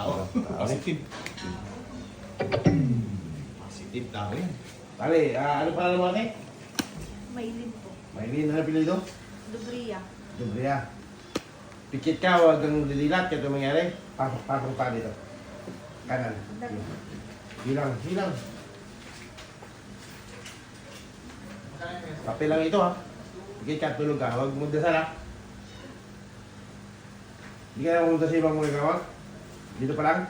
tao. Positive. Positive tao yan. Tali, ano pala naman eh? Maylin po. Maylin, ano pilido? Dubria. Dubria. Pikit ka, huwag kang lililat. Kaya ito mangyari, pasok pa dito. Kanan. Hilang, hilang. Kape lang ito ha. Pikit ka, tulog ka. Huwag mo dasal ha. Hindi ka na pumunta sa ibang mga kawag? Dito pa lang?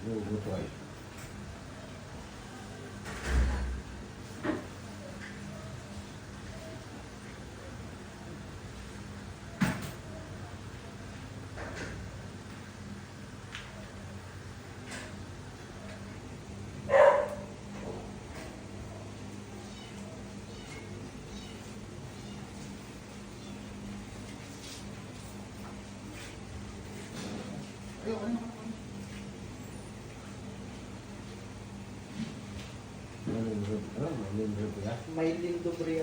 Buto ay. Maylin Dubria.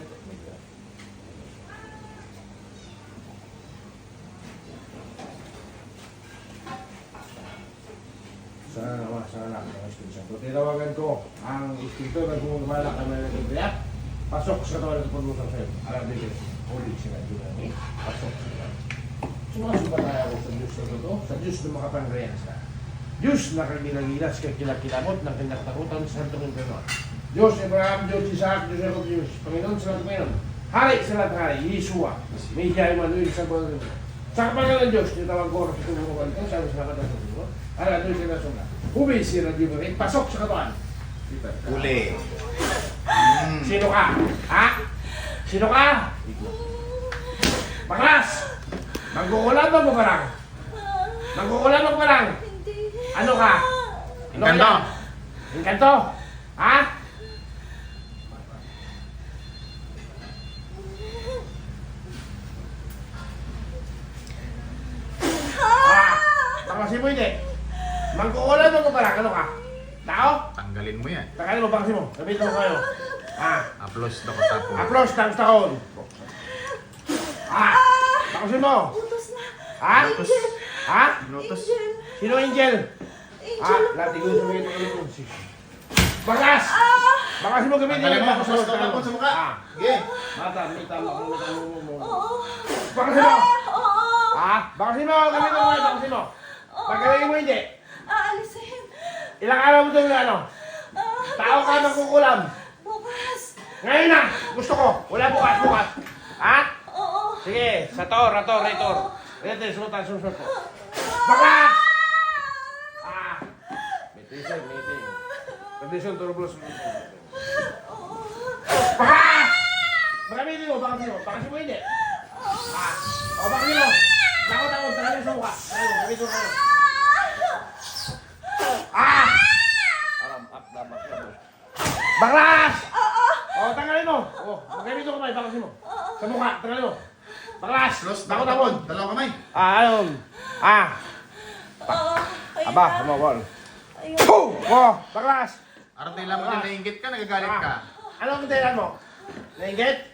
Sana lang ang espiritu. So, tinawagan ko ang espiritu na gumala kami ng Biblia. Pasok sa katawan ng pagmutang sa'yo. Alam din, holy siya natin. Pasok sa katawan. Sumasuba tayo ako sa Diyos na totoo, sa Diyos na makapangyarihan sa Diyos na kagilagilas kay kilakilabot ng kinaktakutan sa Santong Panginoon. Diyos Abraham, Diyos Isaac, Diyos Jacob, Diyos Panginoon sa lahat ng Panginoon. Hari sa lahat ng hari, Yeshua, Mejia Emmanuel sa buwan ng sa kapangalan ng Diyos, tinawag ko sa tumukuhan ko, sabi sa lahat ng Panginoon. Ara, doon siya nasunga. Humi si Radio Marie, pasok sa katawan. Uli. Sino ka? Ha? Sino ka? Baklas! Mangkukulam mo ba lang? Mangkukulam mo ba lang? Hindi. Ano ka? Ano Engkanto. ka? Engkanto? Ha? Bakasin mo hindi. Mangkukulam mo ba lang? Ano ka? Tao? Tanggalin mo yan. Takalin mo, bakasin mo. Sabihin mo kayo. Aplos na ko tapo. Aplos, tangos taon. Bakasin mo. Utos na. Ha? Angel. Ha? Notos. Angel. Sino Angel? Angel. Latigol sa mga ito. Bakas! Bakas mo gamitin Tanggalin mo, bakas aplos na tapon sa mukha. Sige. Mata, may tama mo. Oo. Bakasin mo! Oo. Bakasin mo! Gamitin mo! Bakasin mo! Pagkalagin mo hindi. Aalisin. Ilang araw mo ito ano? Tao ka ng kukulam. Bukas. Ngayon na! Gusto ko! Wala bukas, bukas. Ha? Oo. Sige, sator, retor. Ito, susutan ko. Bakas! Meeting. Condition, turbulence. Bakas! Magamitin mo, bakasin mo hindi. Bakasin mo. Takot, talagang sa mukha. Gamitin mo kayo. Baklas! Tanggalin mo. Magamitin mo kamay, bakasin mo. Sa mukha, tanggalin mo. Baklas! Aplos na ko Takot. tapon. Dalawang kamay. Ayun. Aba, kumawal. Ayun. Baklas! Araw tayo lang mo na nainggit ka, nagagalit ka. Ano ang dahilan mo? Nainggit?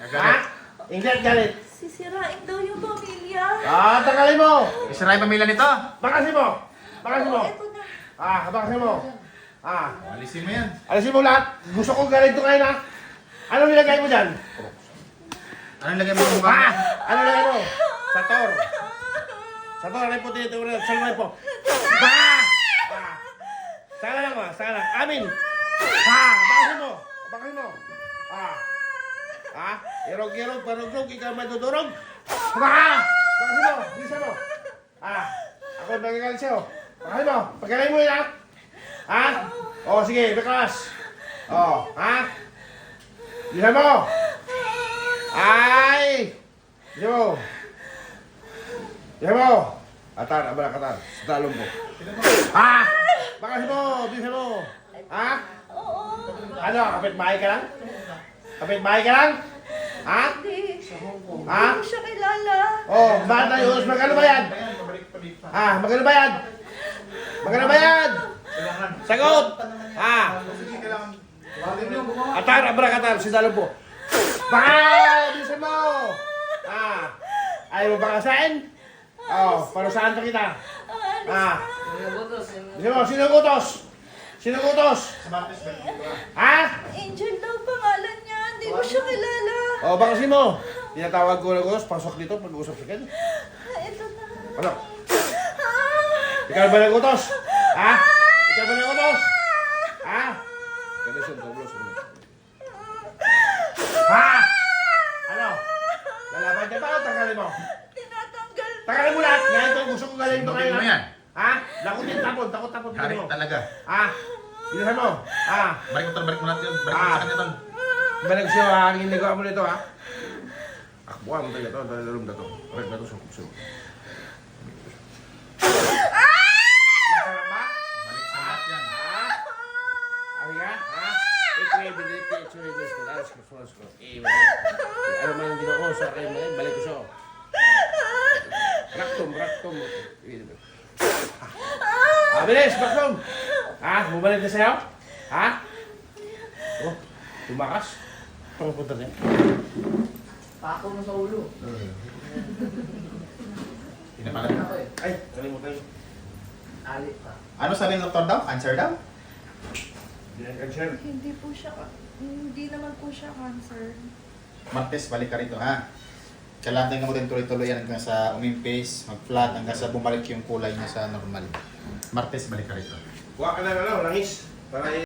Nagagalit. Inggit, galit. Sisirain daw yung pamilya. Tanggalin mo. Isara yung pamilya nito. Bakasin mo. Bakasin mo. Ito na. Bakasin mo. Alisin mo yan. Alisin mo lahat. Gusto ko ganito ngayon ha. Ano nilagay mo dyan? Anong lagay mo ng mukha? Ano nilagay mo? Sator. Sator, ano yung puti ito? Salmay po. Saka lang. Amin. Bakasin mo. Irog, parog, ikaw may dudurog. Bakasin mo. Bilisan mo. Ako nagagalit sa'yo. Bakasin mo. Pagkalain mo yun ha. Sige, bekas. Bilisan mo. Bilisan mo. Atar, abala katar. Sa talong ko. Bakasin mo. Bilisan mo. Oo. Ano, kapit-bahay ka lang? Kapit-bahay ka lang? Hindi. Hindi ko siya kilala. Bata yun. Magkano bayad? Magkano bayad? Sagot! Sige, kailangan. Tawagin niyo. Atar, abrakatar, sinalo po. Baka! Bilisan mo! Ayaw mo ba kasain? Para saan pa kita? Bilisan mo, sino gutos? Sino gutos? Sa Martes, Angel daw pangalan niya. Hindi ko siya kilala. Bakasin mo. Tinatawag ko na gutos, pasok dito, pag-uusap sa akin. Ito na. Ano? Ikaw ba nagutos? Ikaw ba nagutos? Kaya doblos mo. Ano? Lalaban ka ba o tanggalin mo? Tinatanggal na. Tanggalin mo lahat. Ngayon ito, gusto ko galing mo Sundutin mo ngayon. yan. Lakutin, takot-takot Hari mo. talaga. Bilisan mo. Balik mo natin yun. Balik mo sa kanya tol. Balik siya, hindi ko mo nito, Akbuhan mo tayo ito, dalam na ito. Correct na ito, sukup. Masarap ba? Balik sa lahat yan. Ahiga? Ano man hindi ako, sa kayo mo balik ko siya. Raktum. Bilis, Raktum! Bumalik na sa'yo? Tumakas? Ang punta niya. Pako mo sa ulo. Pinapalag na. Ay, kalimutan yun. Ali pa. Ano sabi ng doktor daw? Cancer daw? Cancer. Hindi naman po siya cancer. Martes, balik ka rito ha. Kailangan mo din tuloy-tuloy yan hanggang sa umimpis, mag-flat, hanggang sa bumalik yung kulay niya sa normal. Martes, balik ka rito. Huwag ka na langis. Para